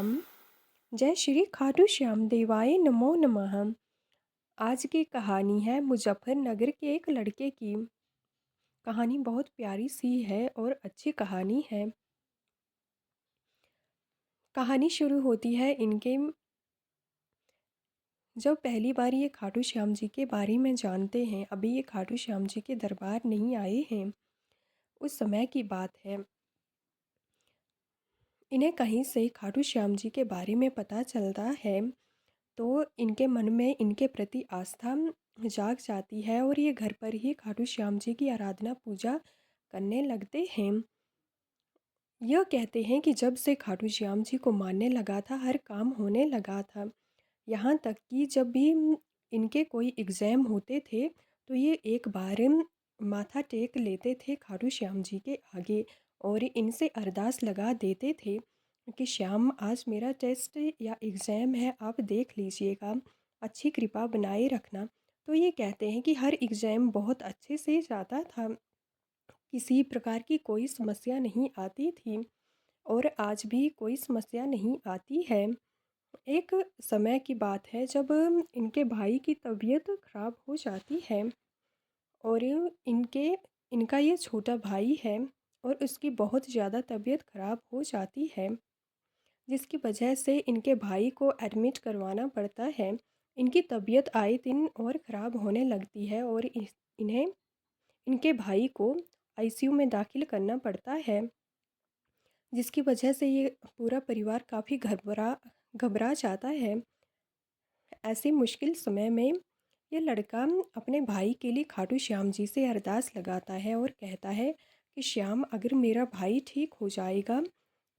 श्याम। जय श्री खाटू श्याम देवाय नमो नमः। आज की कहानी है मुजफ्फरनगर के एक लड़के की। कहानी बहुत प्यारी सी है और अच्छी कहानी है। कहानी शुरू होती है इनके जब पहली बार ये खाटू श्याम जी के बारे में जानते हैं। अभी ये खाटू श्याम जी के दरबार नहीं आए हैं। उस समय की बात है। इन्हें कहीं से खाटू श्याम जी के बारे में पता चलता है तो इनके मन में इनके प्रति आस्था जाग जाती है और ये घर पर ही खाटू श्याम जी की आराधना पूजा करने लगते हैं। यह कहते हैं कि जब से खाटू श्याम जी को मानने लगा था हर काम होने लगा था। यहाँ तक कि जब भी इनके कोई एग्ज़ाम होते थे तो ये एक बार माथा टेक लेते थे खाटू श्याम जी के आगे और इनसे अरदास लगा देते थे कि श्याम आज मेरा टेस्ट या एग्ज़ाम है, आप देख लीजिएगा, अच्छी कृपा बनाए रखना। तो ये कहते हैं कि हर एग्ज़ाम बहुत अच्छे से जाता था, किसी प्रकार की कोई समस्या नहीं आती थी और आज भी कोई समस्या नहीं आती है। एक समय की बात है जब इनके भाई की तबीयत खराब हो जाती है और इनके इनका ये छोटा भाई है और उसकी बहुत ज़्यादा तबीयत खराब हो जाती है, जिसकी वजह से इनके भाई को एडमिट करवाना पड़ता है। इनकी तबीयत आए दिन और ख़राब होने लगती है और इन्हें इनके भाई को आईसीयू में दाखिल करना पड़ता है, जिसकी वजह से ये पूरा परिवार काफ़ी घबरा घबरा जाता है। ऐसे मुश्किल समय में ये लड़का अपने भाई के लिए खाटू श्याम जी से अरदास लगाता है और कहता है कि श्याम, अगर मेरा भाई ठीक हो जाएगा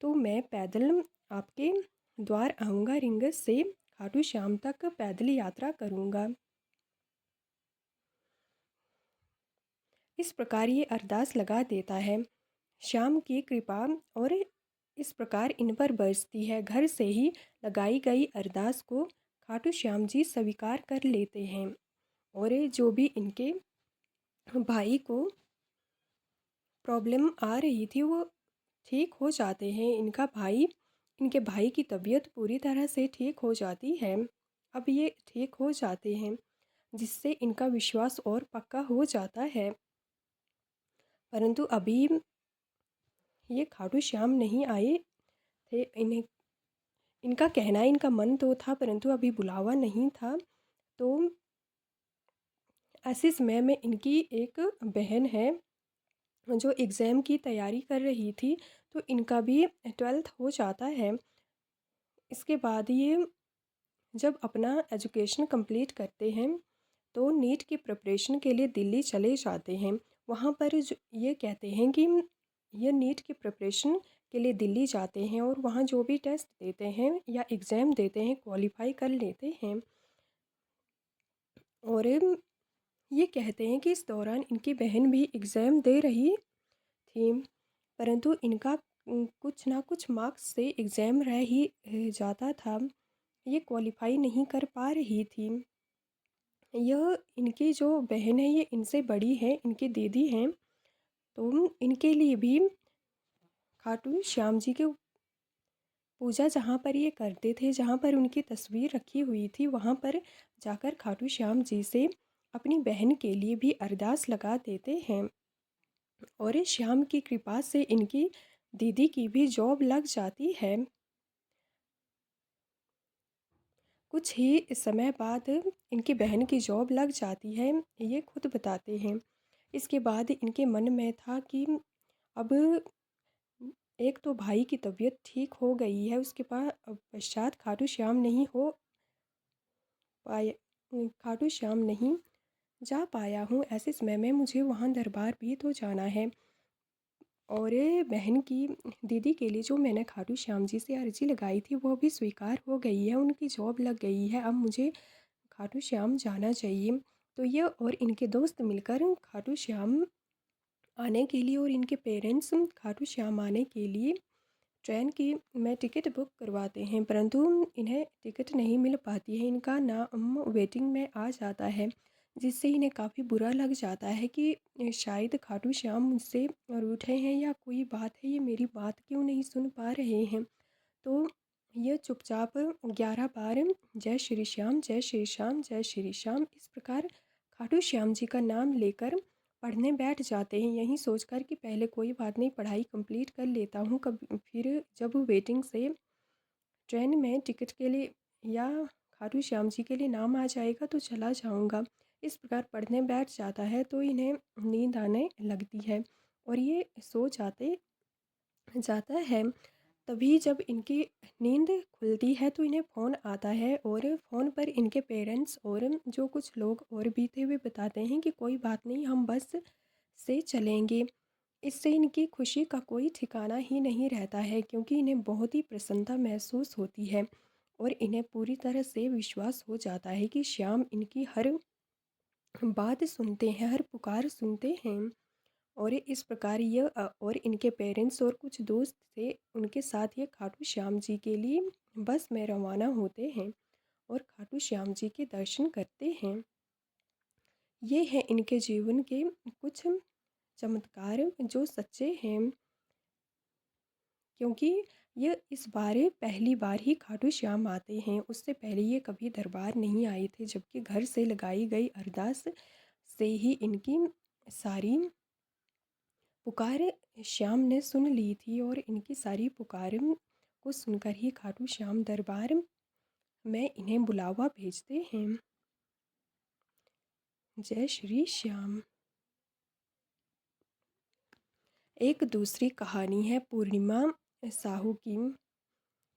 तो मैं पैदल आपके द्वार आऊँगा, रिंगस से खाटू श्याम तक पैदल यात्रा करूँगा। इस प्रकार ये अरदास लगा देता है। श्याम की कृपा और इस प्रकार इन पर बरसती है। घर से ही लगाई गई अरदास को खाटू श्याम जी स्वीकार कर लेते हैं और जो भी इनके भाई को प्रॉब्लम आ रही थी वो ठीक हो जाते हैं। इनके भाई की तबीयत पूरी तरह से ठीक हो जाती है। अब ये ठीक हो जाते हैं, जिससे इनका विश्वास और पक्का हो जाता है। परंतु अभी ये खाटू श्याम नहीं आए थे। इनका कहना, इनका मन तो था परंतु अभी बुलावा नहीं था। तो ऐसे समय में इनकी एक बहन है जो एग्ज़ाम की तैयारी कर रही थी, तो इनका भी 12th हो जाता है। इसके बाद ये जब अपना एजुकेशन कंप्लीट करते हैं तो नीट की प्रिपरेशन के लिए दिल्ली चले जाते हैं। वहाँ पर ये कहते हैं कि ये नीट की प्रिपरेशन के लिए दिल्ली जाते हैं और वहाँ जो भी टेस्ट देते हैं या एग्ज़ाम देते हैं क्वालिफाई कर लेते हैं। और ये कहते हैं कि इस दौरान इनकी बहन भी एग्ज़ाम दे रही थी, परंतु इनका कुछ ना कुछ मार्क्स से एग्ज़ाम रह ही जाता था। ये क्वालिफाई नहीं कर पा रही थी। यह इनकी जो बहन है ये इनसे बड़ी है, इनकी दीदी हैं। तो इनके लिए भी खाटू श्याम जी के पूजा जहाँ पर ये करते थे, जहाँ पर उनकी तस्वीर रखी हुई थी, वहाँ पर जाकर खाटू श्याम जी से अपनी बहन के लिए भी अरदास लगा देते हैं और श्याम की कृपा से इनकी दीदी की भी जॉब लग जाती है। कुछ ही समय बाद इनकी बहन की जॉब लग जाती है, ये खुद बताते हैं। इसके बाद इनके मन में था कि अब एक तो भाई की तबीयत ठीक हो गई है, उसके बाद पश्चात खाटू श्याम नहीं जा पाया हूँ। ऐसे समय में मुझे वहाँ दरबार भी तो जाना है और बहन की दीदी के लिए जो मैंने खाटू श्याम जी से अर्जी लगाई थी वो भी स्वीकार हो गई है, उनकी जॉब लग गई है। अब मुझे खाटू श्याम जाना चाहिए। तो ये और इनके दोस्त मिलकर खाटू श्याम आने के लिए और इनके पेरेंट्स खाटू श्याम आने के लिए ट्रेन की में टिकट बुक करवाते हैं, परंतु इन्हें टिकट नहीं मिल पाती है। इनका नाम वेटिंग में आ जाता है, जिससे इन्हें काफ़ी बुरा लग जाता है कि शायद खाटू श्याम मुझसे रूठे हैं या कोई बात है, ये मेरी बात क्यों नहीं सुन पा रहे हैं। तो यह चुपचाप 11 बार जय श्री श्याम जय श्री श्याम जय श्री श्याम इस प्रकार खाटू श्याम जी का नाम लेकर पढ़ने बैठ जाते हैं, यही सोचकर कि पहले कोई बात नहीं, पढ़ाई कंप्लीट कर लेता हूँ, कब फिर जब वेटिंग से ट्रेन में टिकट के लिए या खाटू श्याम जी के लिए नाम आ जाएगा तो चला जाऊँगा। इस प्रकार पढ़ने बैठ जाता है तो इन्हें नींद आने लगती है और ये सो जाता है। तभी जब इनकी नींद खुलती है तो इन्हें फ़ोन आता है और फ़ोन पर इनके पेरेंट्स और जो कुछ लोग और भी थे वे बताते हैं कि कोई बात नहीं, हम बस से चलेंगे। इससे इनकी खुशी का कोई ठिकाना ही नहीं रहता है, क्योंकि इन्हें बहुत ही प्रसन्नता महसूस होती है और इन्हें पूरी तरह से विश्वास हो जाता है कि श्याम इनकी हर बात सुनते हैं, हर पुकार सुनते हैं। और इस प्रकार और इनके पेरेंट्स और कुछ दोस्त थे, उनके साथ ये खाटू श्याम जी के लिए बस में रवाना होते हैं और खाटू श्याम जी के दर्शन करते हैं। ये है इनके जीवन के कुछ चमत्कार जो सच्चे हैं, क्योंकि ये इस बार पहली बार ही खाटू श्याम आते हैं। उससे पहले ये कभी दरबार नहीं आए थे, जबकि घर से लगाई गई अरदास से ही इनकी सारी पुकार श्याम ने सुन ली थी और इनकी सारी पुकार को सुनकर ही खाटू श्याम दरबार में इन्हें बुलावा भेजते हैं। जय श्री श्याम। एक दूसरी कहानी है पूर्णिमा साहू की।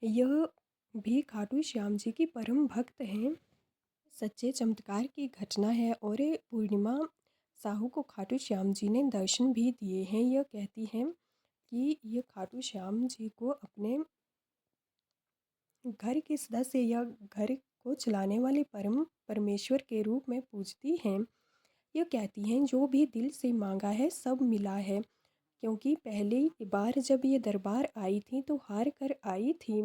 यह भी खाटू श्याम जी की परम भक्त हैं। सच्चे चमत्कार की घटना है और पूर्णिमा साहू को खाटू श्याम जी ने दर्शन भी दिए हैं। यह कहती हैं कि यह खाटू श्याम जी को अपने घर के सदस्य या घर को चलाने वाले परम परमेश्वर के रूप में पूजती हैं। यह कहती हैं जो भी दिल से मांगा है सब मिला है, क्योंकि पहली बार जब ये दरबार आई थी तो हार कर आई थी।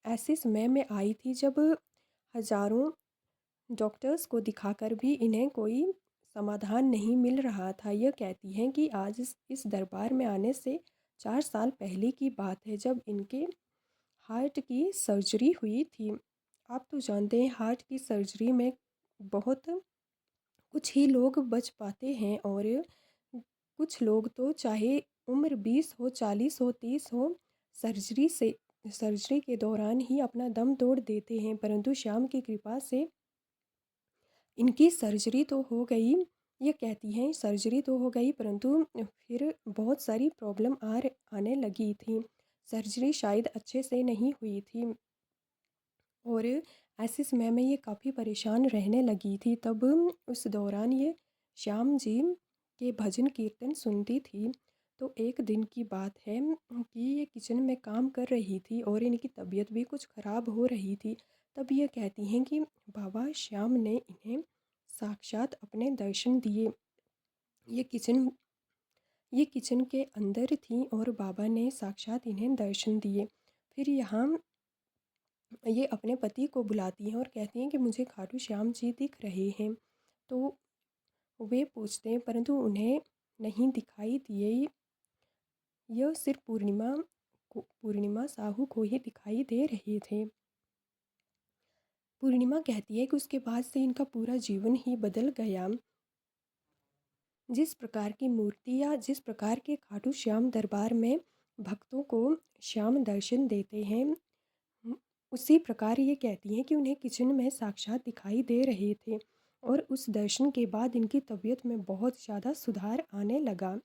ऐसे समय में आई थी जब हजारों डॉक्टर्स को दिखाकर भी इन्हें कोई समाधान नहीं मिल रहा था। यह कहती हैं कि आज इस दरबार में आने से 4 साल पहले की बात है, जब इनके हार्ट की सर्जरी हुई थी। आप तो जानते हैं हार्ट की सर्जरी में बहुत कुछ ही लोग बच पाते हैं और कुछ लोग तो चाहे उम्र 20 हो, 40 हो, 30 हो, सर्जरी के दौरान ही अपना दम तोड़ देते हैं। परंतु श्याम की कृपा से इनकी सर्जरी तो हो गई। ये कहती हैं सर्जरी तो हो गई, परंतु फिर बहुत सारी प्रॉब्लम आने लगी थी। सर्जरी शायद अच्छे से नहीं हुई थी और ऐसे समय में ये काफ़ी परेशान रहने लगी थी। तब उस दौरान ये श्याम जी के भजन कीर्तन सुनती थी। तो एक दिन की बात है कि ये किचन में काम कर रही थी और इनकी तबीयत भी कुछ ख़राब हो रही थी। तब ये कहती हैं कि बाबा श्याम ने इन्हें साक्षात अपने दर्शन दिए। ये किचन ये किचन के अंदर थी और बाबा ने साक्षात इन्हें दर्शन दिए। फिर यहाँ ये अपने पति को बुलाती हैं और कहती हैं कि मुझे खाटू श्याम जी दिख रहे हैं। तो वे पूछते हैं, परंतु उन्हें नहीं दिखाई दिए। यह सिर्फ पूर्णिमा साहू को ही दिखाई दे रहे थे। पूर्णिमा कहती है कि उसके बाद से इनका पूरा जीवन ही बदल गया। जिस प्रकार की मूर्ति या जिस प्रकार के खाटू श्याम दरबार में भक्तों को श्याम दर्शन देते हैं, उसी प्रकार ये कहती हैं कि उन्हें किचन में साक्षात दिखाई दे रहे थे और उस दर्शन के बाद इनकी तबीयत में बहुत ज़्यादा सुधार आने लगा।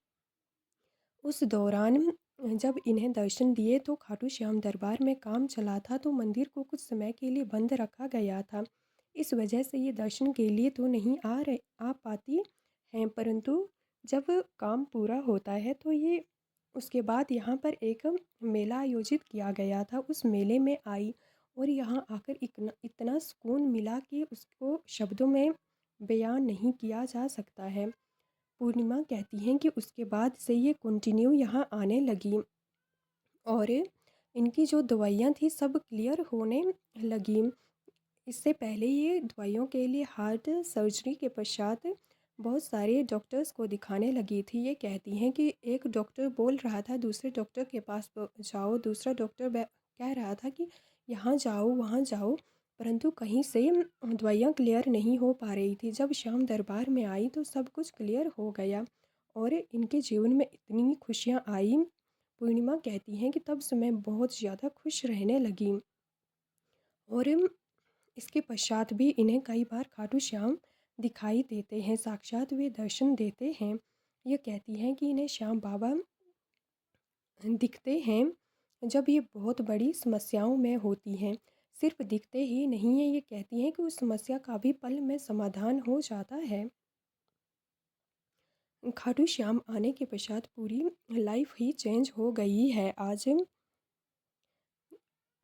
उस दौरान जब इन्हें दर्शन दिए तो खाटू श्याम दरबार में काम चला था, तो मंदिर को कुछ समय के लिए बंद रखा गया था। इस वजह से ये दर्शन के लिए तो नहीं आ पाती हैं, परंतु जब काम पूरा होता है तो ये उसके बाद यहाँ पर एक मेला आयोजित किया गया था। उस मेले में आई और यहाँ आकर इतना सुकून मिला कि उसको शब्दों में बयान नहीं किया जा सकता है। पूर्णिमा कहती हैं कि उसके बाद से ये कंटिन्यू यहाँ आने लगी और इनकी जो दवाइयाँ थी सब क्लियर होने लगी। इससे पहले ये दवाइयों के लिए हार्ट सर्जरी के पश्चात बहुत सारे डॉक्टर्स को दिखाने लगी थी। ये कहती हैं कि एक डॉक्टर बोल रहा था दूसरे डॉक्टर के पास जाओ, दूसरा डॉक्टर कह रहा था कि यहाँ जाओ वहाँ जाओ, परंतु कहीं से दवाइयाँ क्लियर नहीं हो पा रही थी। जब शाम दरबार में आई तो सब कुछ क्लियर हो गया और इनके जीवन में इतनी खुशियाँ आई। पूर्णिमा कहती हैं कि तब से मैं बहुत ज़्यादा खुश रहने लगी और इसके पश्चात भी इन्हें कई बार खाटू श्याम दिखाई देते हैं, साक्षात वे दर्शन देते हैं। ये कहती हैं कि इन्हें श्याम बाबा दिखते हैं जब ये बहुत बड़ी समस्याओं में होती हैं। सिर्फ दिखते ही नहीं हैं, ये कहती हैं कि उस समस्या का भी पल में समाधान हो जाता है। खाटू श्याम आने के पश्चात पूरी लाइफ ही चेंज हो गई है।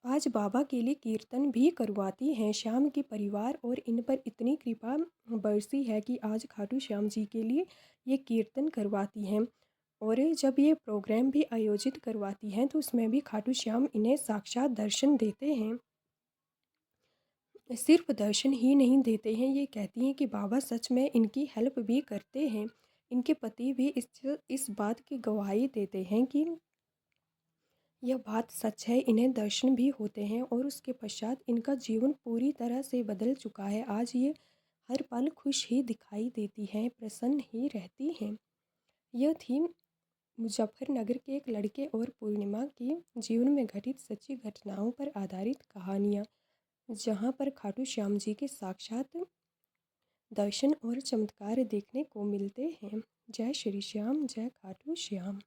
आज बाबा के लिए कीर्तन भी करवाती हैं। श्याम के परिवार और इन पर इतनी कृपा बरसी है कि आज खाटू श्याम जी के लिए ये कीर्तन करवाती हैं और जब ये प्रोग्राम भी आयोजित करवाती हैं तो उसमें भी खाटू श्याम इन्हें साक्षात दर्शन देते हैं। सिर्फ दर्शन ही नहीं देते हैं, ये कहती हैं कि बाबा सच में इनकी हेल्प भी करते हैं। इनके पति भी इस बात की गवाही देते हैं कि यह बात सच है। इन्हें दर्शन भी होते हैं और उसके पश्चात इनका जीवन पूरी तरह से बदल चुका है। आज ये हर पल खुश ही दिखाई देती हैं, प्रसन्न ही रहती हैं। यह थी मुजफ्फरनगर के एक लड़के और पूर्णिमा के जीवन में घटित सच्ची घटनाओं पर आधारित कहानियाँ, जहाँ पर खाटू श्याम जी के साक्षात दर्शन और चमत्कार देखने को मिलते हैं। जय श्री श्याम, जय खाटू श्याम।